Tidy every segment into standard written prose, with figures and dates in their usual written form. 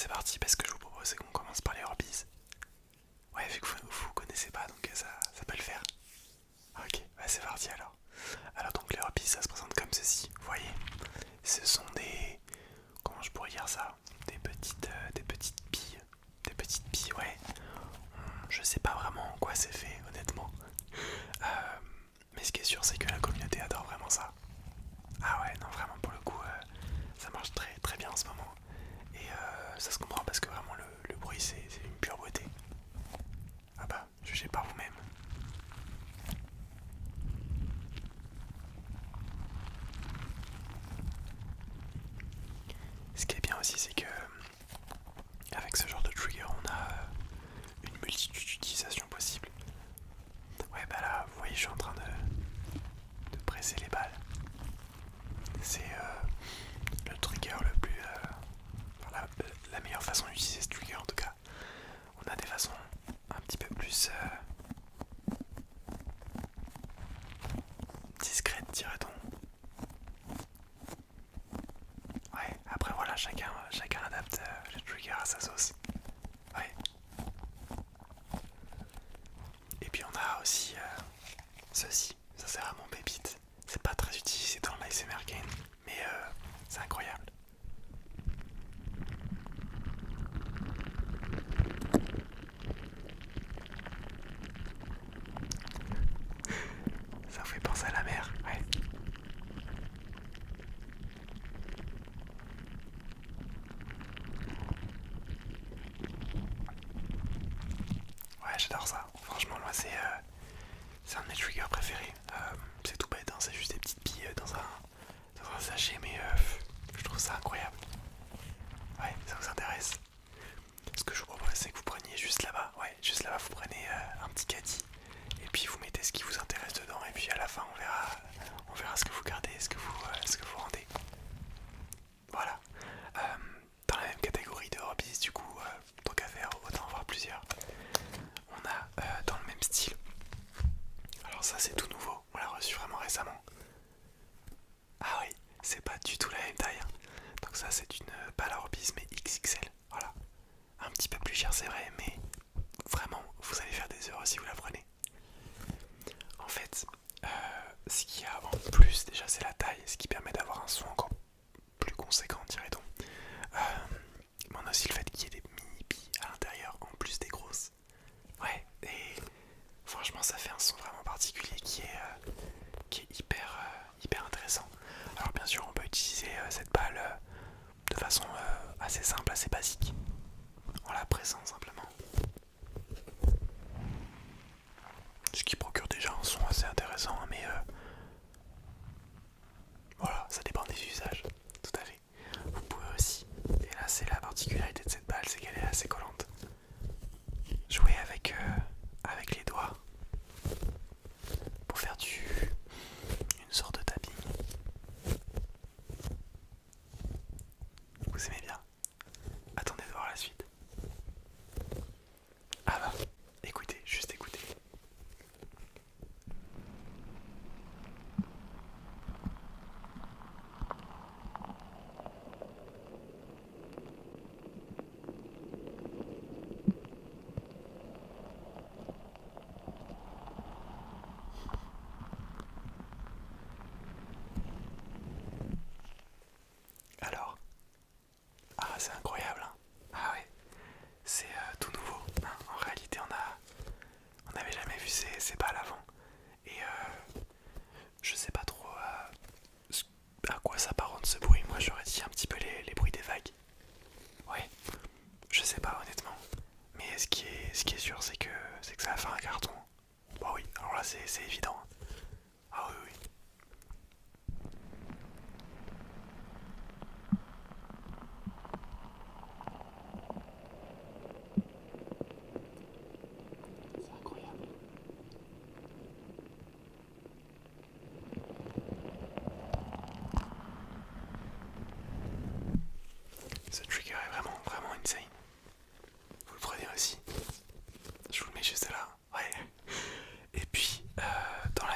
c'est parti, parce que je vous propose c'est qu'on commence par les hobbies. Ouais, vu que vous connaissez pas, donc ça peut le faire. Ok, bah c'est parti alors. Alors donc les hobbies, ça se présente comme ceci, vous voyez. Ce sont des... Comment je pourrais dire ça? Des petites billes. Des petites billes, ouais. Je sais pas vraiment en quoi c'est fait, honnêtement. Mais ce qui est sûr, c'est que la communauté adore vraiment ça. Ah ouais, non, vraiment, pour le coup, ça marche très très bien en ce moment. Et ça se comprend parce que vraiment le bruit, c'est une pure beauté. Ah bah, jugez par vous-même. Ce qui est bien aussi, c'est que avec ce genre de trigger, on a une multitude d'utilisations possibles. Ouais, bah là, vous voyez, je suis en train de presser les balles. C'est le trigger le plus... la meilleure façon d'utiliser ce trigger en tout cas. On a des façons un petit peu plus discrètes, dirait-on. Ouais, après voilà, chacun adapte le trigger à sa sauce. Ouais. Et puis on a aussi ceci, ça c'est vraiment pépite. C'est pas très utilisé dans l'ASMR game, mais c'est incroyable. Ça vous fait penser à la mer, ouais. Ouais, j'adore ça. Franchement, moi c'est un de mes triggers préférés. C'est tout bête, hein, c'est juste des petites billes dans un sachet, mais je trouve ça incroyable. Ouais, ça vous intéresse? Ce que je vous propose, c'est que vous preniez juste là-bas. Ouais, juste là-bas, vous prenez un petit caddie. Et puis vous mettez ce qui vous intéresse dedans. Et puis à la fin, on verra ce que vous gardez, ce que vous rendez. Voilà. Euh, Dans la même catégorie de hobbies, du coup, tant qu'à faire, autant en voir plusieurs. On a dans le même style. Alors ça, c'est tout nouveau. On l'a reçu vraiment récemment. Ah oui, c'est pas du tout la même taille, hein. Donc ça, c'est une balle à hobbies, mais XXL. Voilà. Un petit peu plus cher, c'est vrai, mais vraiment, vous allez faire des heures si vous la prenez. En fait, ce qu'il y a en plus, déjà, c'est la taille, ce qui permet d'avoir un son encore plus conséquent, dirait-on. Mais on a aussi le fait qu'il y ait des mini billes à l'intérieur, en plus des grosses. Ouais, et franchement, ça fait un son vraiment particulier qui est hyper intéressant. Alors, bien sûr, on peut utiliser cette balle de façon assez simple, assez basique, en la pressant simplement. Ce qui procure déjà un son assez intéressant, mais voilà, ça dépend des usages, tout à fait. Vous pouvez aussi, et là c'est la particularité de cette balle, c'est qu'elle est assez collante. Jouer avec les doigts pour faire une sorte de tapping. Vous aimez bien? Attendez de voir la suite. Ah bah, écoutez, juste écoutez. Alors, ah c'est incroyable, hein. Ah ouais, c'est tout nouveau, hein. En réalité on n'avait jamais vu ces balles avant. Et je sais pas trop à quoi s'apparente ce bruit. Moi j'aurais dit un petit peu les bruits des vagues. Ouais, je sais pas honnêtement. Mais ce qui est sûr c'est que ça va faire un carton. Bah oui, alors là c'est évident. Ah oui oui. C'est incroyable. Ce trigger est vraiment insane. Vous le prenez aussi. Je vous le mets juste là. Ouais. Et puis, dans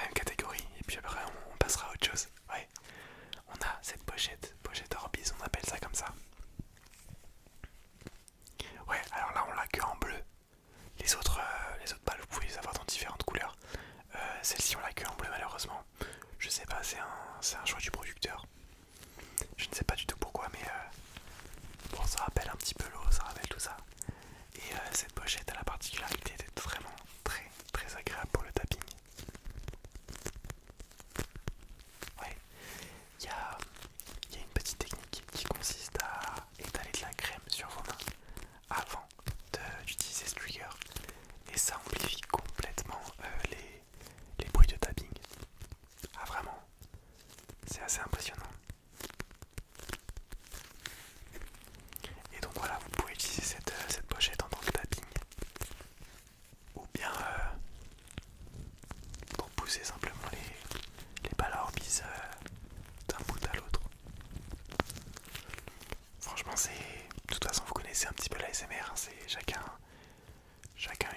connaissez un petit peu l'ASMR, hein, c'est chacun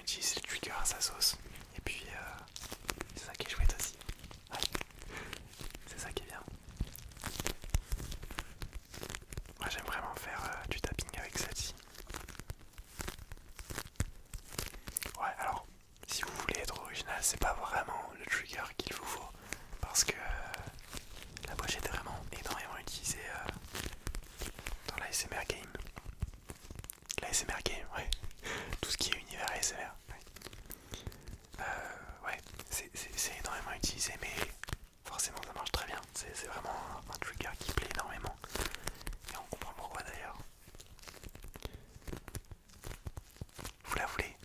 utilise le trigger à sa sauce. Et puis c'est ça qui est chouette aussi. Ouais, c'est ça qui est bien. Moi j'aime vraiment faire du tapping avec celle-ci. Ouais, alors si vous voulez être original, c'est pas vraiment le trigger qu'il vous faut. Parce que la pochette est vraiment énormément utilisée dans l'ASMR game. L'ASMR game, ouais. Tout ce qui est univers ASMR. Ouais, c'est énormément utilisé, mais forcément ça marche très bien. C'est vraiment un trigger qui plaît énormément. Et on comprend pourquoi d'ailleurs. Vous la voulez?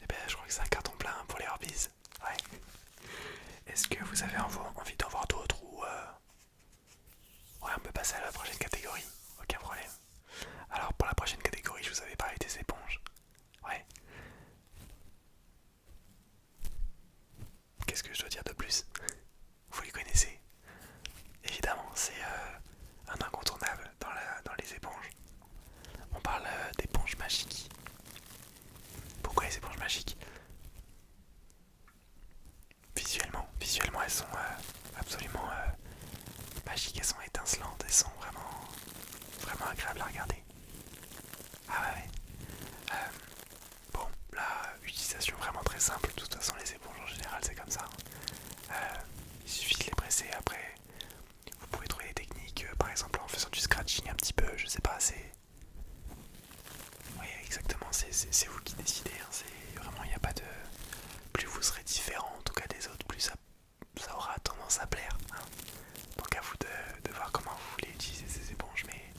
Eh ben je crois que c'est un carton plein pour les Orbeez. Ouais. Est-ce que vous avez envie d'en voir d'autres ou ouais, on peut passer à la prochaine catégorie. Aucun problème. Alors pour la prochaine catégorie, je vous avais parlé des éponges. Ouais. Qu'est-ce que je dois dire de plus? Vous les connaissez. Évidemment, c'est un incontournable dans les éponges. On parle d'éponges magiques. Pourquoi les éponges magiques? Visuellement elles sont absolument magiques, elles sont étincelantes, elles sont vraiment agréables à regarder. Ah ouais, ouais. Bon, la utilisation vraiment très simple, de toute façon les éponges en général c'est comme ça. Il suffit de les presser, après vous pouvez trouver des techniques, par exemple en faisant du scratching un petit peu, je sais pas, c'est... Oui exactement, c'est vous qui décidez, hein. C'est vraiment, il n'y a pas de... Plus vous serez différent en tout cas des autres, plus ça aura tendance à plaire, hein. Donc à vous de voir comment vous voulez utiliser ces éponges, mais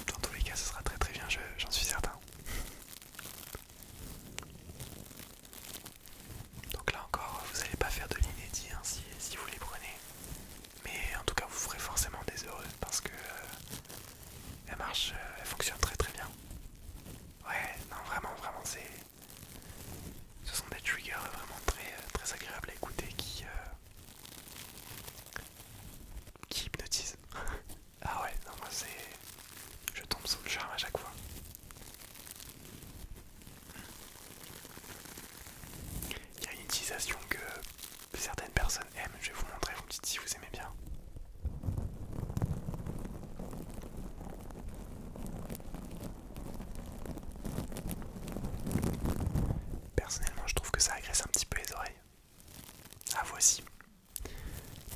dans tous les cas ce sera très très bien, j'en suis certain. Donc là encore, vous n'allez pas faire de l'inédit hein, si vous les prenez. Mais en tout cas, vous ferez forcément des heureux parce que elle marche, elle fonctionne très très bien. Ouais, non, vraiment, ce sont des triggers vraiment très agréables à écouter qui hypnotisent. Ah ouais, non, moi je tombe sous le charme à chaque fois. Il y a une utilisation que certaines personnes aiment, je vais vous montrer, vous me dites si vous aimez bien. Personnellement, je trouve que ça agresse un petit peu les oreilles. Ah, vous aussi.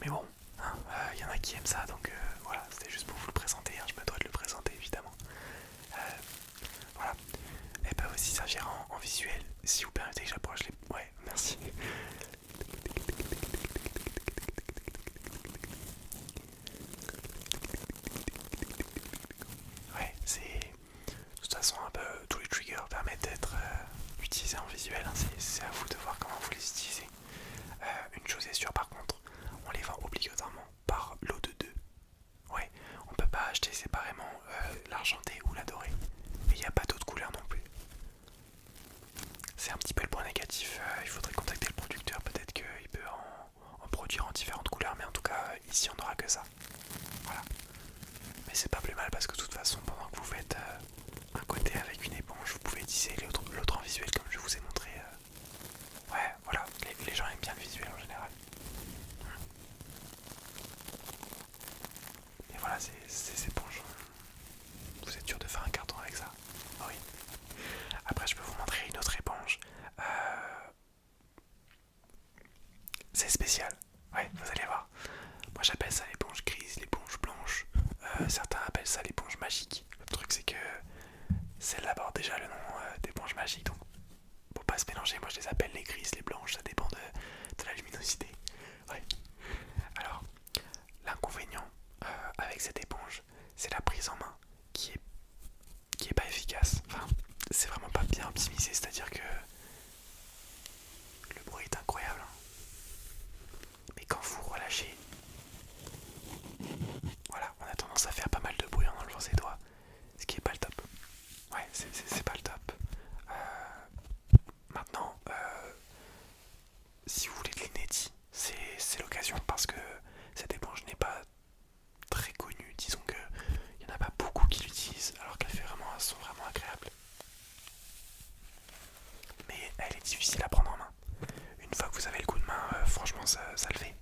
Mais bon, hein, y en a qui aiment ça, donc voilà, c'était juste pour vous le présenter, hein, je me dois de le présenter évidemment. Voilà, elles peuvent aussi servir en visuel, si vous permettez que j'approche les... Ouais, merci. Ouais, c'est... De toute façon, un peu tous les triggers permettent d'être utilisés en visuel, hein, c'est à vous de voir comment vous les utilisez. Une chose est sûre par contre, on les vend obligatoirement par lot de 2. Ouais, on peut pas acheter séparément l'argenté ou la dorée. Et il n'y a pas d'autres couleurs non plus. C'est un petit peu le point négatif, il faudrait contacter le producteur, peut-être qu'il peut en produire en différentes couleurs, mais en tout cas ici on n'aura que ça. Voilà. Mais c'est pas plus mal parce que de toute façon pendant que vous faites un côté avec une éponge, vous pouvez utiliser l'autre en visuel comme je vous ai montré. Ouais, voilà, les gens aiment bien le visuel en général. Et voilà, ces éponges. Vous êtes sûr de faire un carton avec ça? Oui. Après, je peux vous montrer une autre éponge. C'est spécial. Ouais, vous allez voir. Moi, j'appelle ça l'éponge grise, l'éponge blanche. Certains appellent ça l'éponge magique. Le truc, c'est que celle-là porte déjà le nom d'éponge magique. Donc, pour pas se mélanger, moi, je les appelle les grises, les blanches. Ça dépend de la luminosité. Ouais. Alors, l'inconvénient avec cette éponge, c'est la prise en main qui est pas efficace. Enfin, c'est vraiment pas bien optimisé, c'est-à-dire que le bruit est incroyable. Mais quand vous relâchez, voilà, on a tendance à faire pas mal de bruit en enlevant ses doigts, ce qui est pas le top. Ouais, c'est pas le top. Maintenant, si vous voulez de l'inédit, c'est l'occasion parce que cette éponge n'est pas très connue. Disons que il n'y en a pas beaucoup qui l'utilisent. difficile à prendre en main. Une fois que vous avez le coup de main, franchement ça le fait.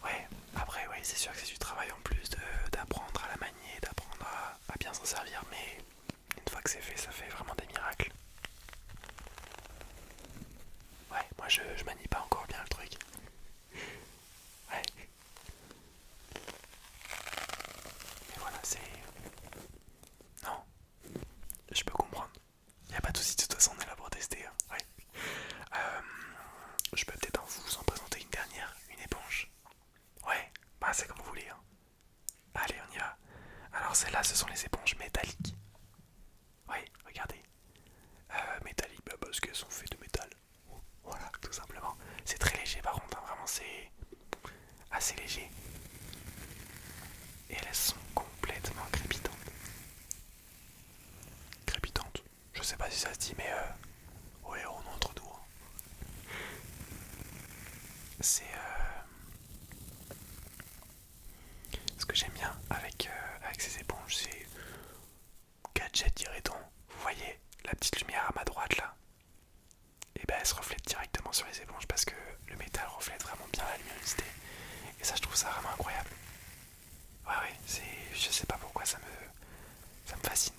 Ouais, après ouais, c'est sûr que c'est du travail en plus d'apprendre à la manier, d'apprendre à bien s'en servir, mais une fois que c'est fait, ça fait vraiment des miracles. Ouais, moi je manie pas encore bien le truc. Ouais, mais voilà, c'est... Non, je peux comprendre. Y a pas de soucis, de toute façon on est là pour tester. Hein. Ouais. Euh, je peux peut-être vous en présenter une dernière, une éponge. Ouais, bah c'est comme vous voulez. Hein. Allez, on y va. Alors celles-là, ce sont les éponges métalliques. Oui, regardez. Métalliques, bah, parce qu'elles sont faites de métal. Voilà, tout simplement. C'est très léger par contre, hein, vraiment c'est assez léger. Et elles sont complètement crépitantes. Crépitantes. Je sais pas si ça se dit, mais ouais, on est entre nous. Hein. C'est ce que j'aime bien avec ces éponges, c'est gadget dirait-on. Vous voyez la petite lumière à ma droite là, et ben elle se reflète directement sur les éponges parce que le métal reflète vraiment bien la luminosité. Et ça, je trouve ça vraiment incroyable. Ouais, ouais, je sais pas pourquoi ça me fascine.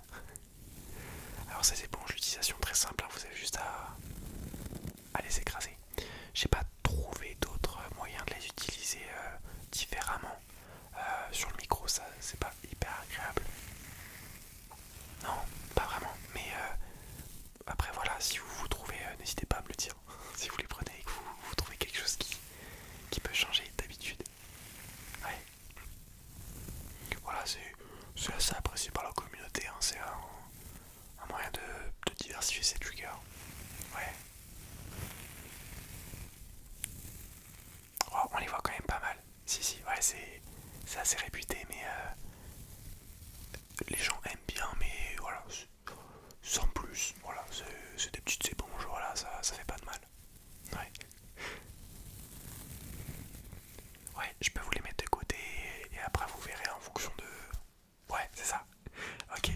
Alors ces éponges, l'utilisation très simple, hein, vous avez juste à les écraser. J'ai pas trouvé d'autres moyens de les utiliser différemment. Sur le micro, ça c'est pas hyper agréable. Non, pas vraiment. Mais après voilà, si vous vous trouvez, n'hésitez pas à me le dire. Si vous les prenez et que vous trouvez quelque chose qui peut changer d'habitude. Ouais. Voilà, c'est assez apprécié par la communauté. Hein. C'est un moyen de diversifier ses triggers. Ouais. Oh, on les voit quand même pas mal. Si, si, ouais, c'est assez réputé, mais les gens aiment bien, mais voilà, sans plus. Voilà, c'est des petites éponges, voilà, ça fait pas de mal. Ouais. Ouais, je peux vous les mettre de côté et après vous verrez en fonction de... Ouais, c'est ça. Ok.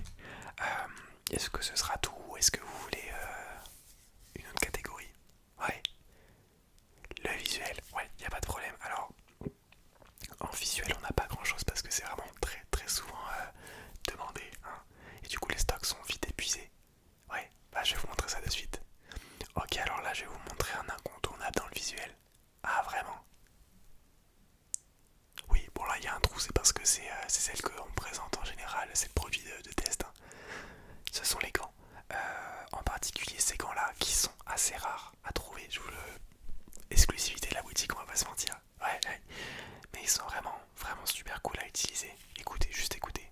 Est-ce que ce sera tout ou est-ce que vous voulez une autre catégorie? Ouais. Le visuel, ouais, y a pas de problème. Alors, en visuel, on n'a pas grand chose parce que c'est vraiment très très souvent demandé. Hein. Et du coup, les stocks sont vite épuisés. Ouais, bah je vais vous montrer ça de suite. Ok, alors là, je vais vous montrer un incontournable dans le visuel. Ah, vraiment? Oui, bon là, il y a un trou, c'est parce que c'est celle qu'on présente en général, c'est le produit de test. Hein. Ce sont les gants. En particulier ces gants-là qui sont assez rares à trouver. Je vous le... Exclusivité de la boutique, on va pas se mentir. Ouais, ouais. Mais ils sont vraiment, vraiment super cool à utiliser. Écoutez, juste écoutez.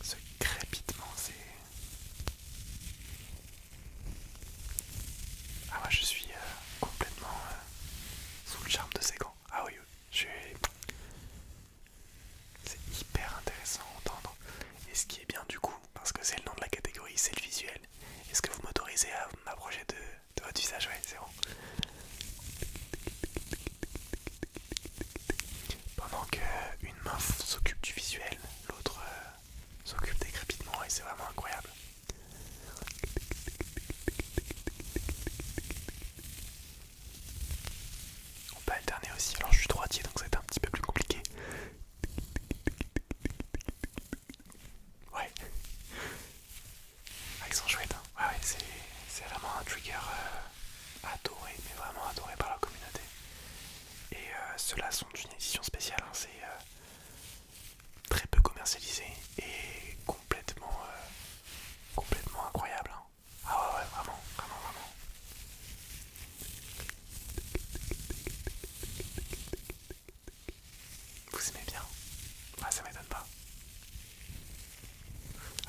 Ce crépitement, c'est... Ah moi je suis complètement sous le charme de ces gants. Ah oui, oui. C'est hyper intéressant à entendre. Et ce qui est bien du coup, parce que c'est le nom de la catégorie, c'est le visuel. Est-ce que vous m'autorisez à m'approcher de votre visage? Ouais, c'est bon. Pendant qu'une main s'occupe du visuel, l'autre s'occupe des crépitements et c'est vraiment incroyable. On peut alterner aussi. Alors je suis droitier donc c'est un petit peu plus compliqué. Ouais. Ah, ils sont chouettes. Hein. Ouais, ouais, c'est vraiment un trigger adoré, mais vraiment adoré par la communauté. Et ceux-là sont d'une édition spéciale. Hein. C'est très peu commercialisé et complètement incroyable. Hein. Ah ouais, ouais, vraiment, vraiment, vraiment. Vous aimez bien? Ouais, ça m'étonne pas.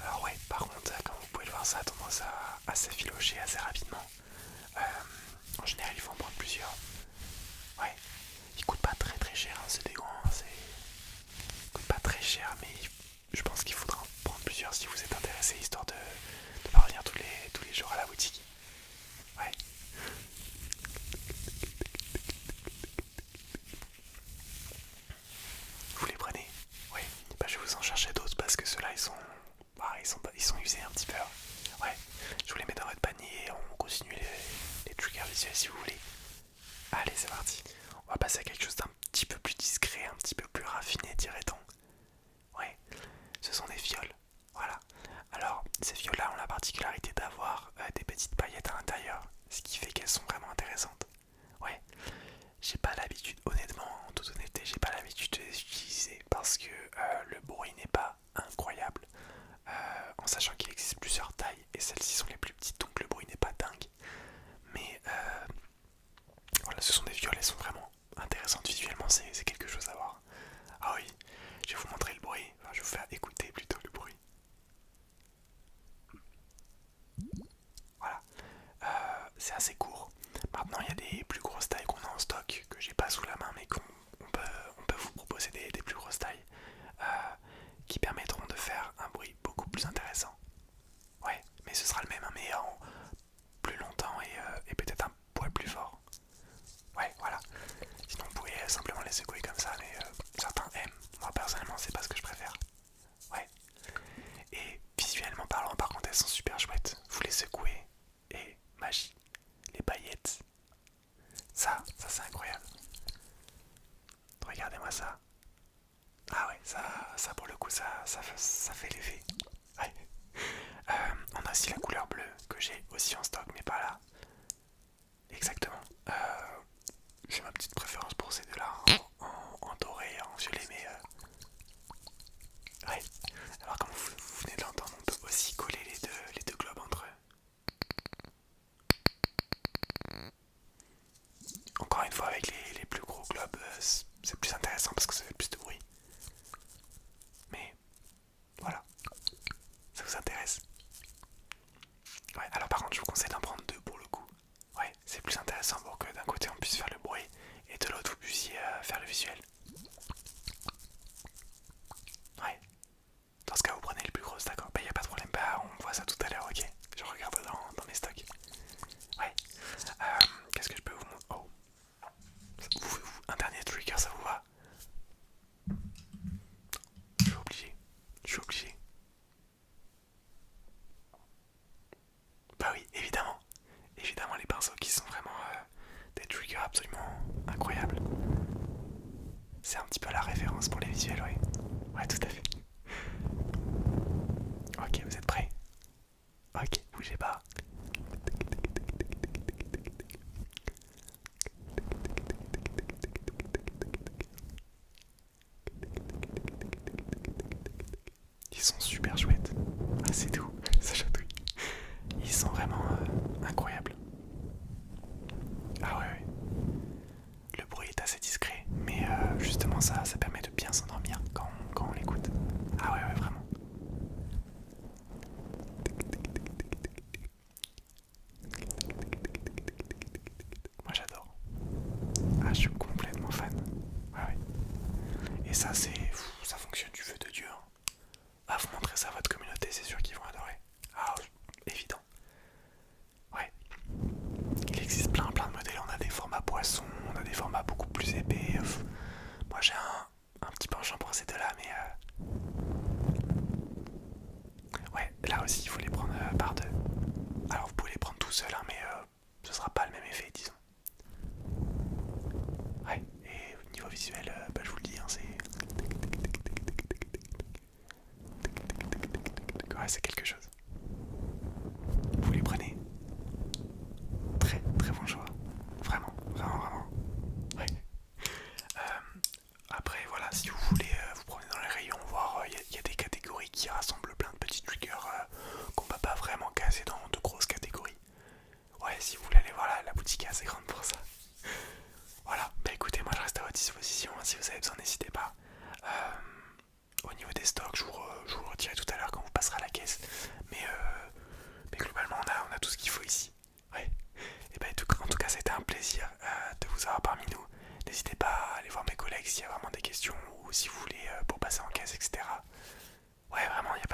Alors ouais, par contre, comme vous pouvez le voir, ça a tendance à s'effilocher assez rapidement. En général, il faut en prendre plusieurs. Ouais, ils coûtent pas très très cher, hein, c'est des gants, hein, ils coûtent pas très cher, mais je pense qu'il faudra en prendre plusieurs si vous êtes intéressé, histoire de pas revenir tous les jours à la boutique. Ouais. Vous les prenez? Oui. Bah, je vais vous en chercher d'autres parce les secouer comme ça, mais certains aiment. Moi personnellement, c'est pas ce que je préfère. Ouais. Et visuellement parlant, par contre, elles sont super chouettes. Vous les secouez et magie, les paillettes. Ça c'est incroyable. Regardez-moi ça. Ah ouais, ça pour le coup, ça fait l'effet. Ouais. On a aussi la couleur bleue que j'ai aussi en stock, mais pas là. Exactement. J'ai ma petite préférence pour ces deux-là, en doré, en violet, mais ouais. Alors comme vous venez de l'entendre, on peut aussi coller les deux globes entre eux. Encore une fois, avec les plus gros globes, c'est plus intéressant parce que ça fait plus de bruit. Mais voilà, ça vous intéresse? Ouais, alors par contre, je vous conseille d'en prendre deux pour le coup. Ouais, c'est plus intéressant pour que d'un côté on puisse faire le bruit et de l'autre vous puissiez faire le visuel. Ouais, dans ce cas vous prenez le plus gros, d'accord? Bah y a pas de problème, bah on voit ça tout à l'heure, ok? Je regarde dans mes stocks. Ouais, qu'est-ce que je peux vous montrer? Oh, un dernier trigger, ça vous va? Je suis obligé, je suis obligé. Bah oui, évidemment. Évidemment les pinceaux qui sont vraiment des triggers absolument incroyables. C'est un petit peu la référence pour les visuels, oui. Ouais, tout à fait. Ok, vous êtes prêts? Ok, bougez pas. Ils sont super chouettes. Ah, c'est tout, ça chatouille. Ils sont vraiment incroyables. Ah ouais, ouais. Le bruit est assez discret, mais justement ça permet de bien s'endormir quand on l'écoute. Ah ouais, ouais, vraiment. Moi j'adore. Ah, je suis complètement fan. Ouais, ouais. Et ça, ça fonctionne du feu de Dieu, hein. Ah, vous montrez ça à votre communauté, c'est sûr qu'ils vont adorer. Ah, évident. Ouais. Il existe plein de modèles. On a des formats poissons, on a des formats beaucoup plus épais. Moi j'ai un petit penchant pour ces deux-là, mais ouais, là aussi il faut les prendre par deux. Alors vous pouvez les prendre tout seul, hein, mais ce sera pas le même effet, disons. Ouais, et au niveau visuel, bah, je vous le dis, hein, c'est. Ouais, c'est quelque chose. Vous les prenez. Très très bon choix. Vraiment, vraiment, vraiment. Ouais. Après, voilà, si vous voulez vous promener dans les rayons, voir, il y a des catégories qui rassemblent plein de petits triggers qu'on peut pas vraiment caser dans de grosses catégories. Ouais, si vous voulez aller voir la boutique est assez grande pour ça. Voilà, bah écoutez, moi je reste à votre disposition, hein, si vous avez besoin, n'hésitez pas. Au niveau des stocks, je vous le redirai tout à l'heure quand vous passerez à la caisse. Mais globalement, on a tout ce qu'il faut ici. Ouais. Et bah, en tout cas, c'était un plaisir de vous avoir parmi nous. N'hésitez pas à aller voir mes collègues s'il y a vraiment des questions ou si vous voulez pour passer en caisse, etc. Ouais, vraiment, il n'y a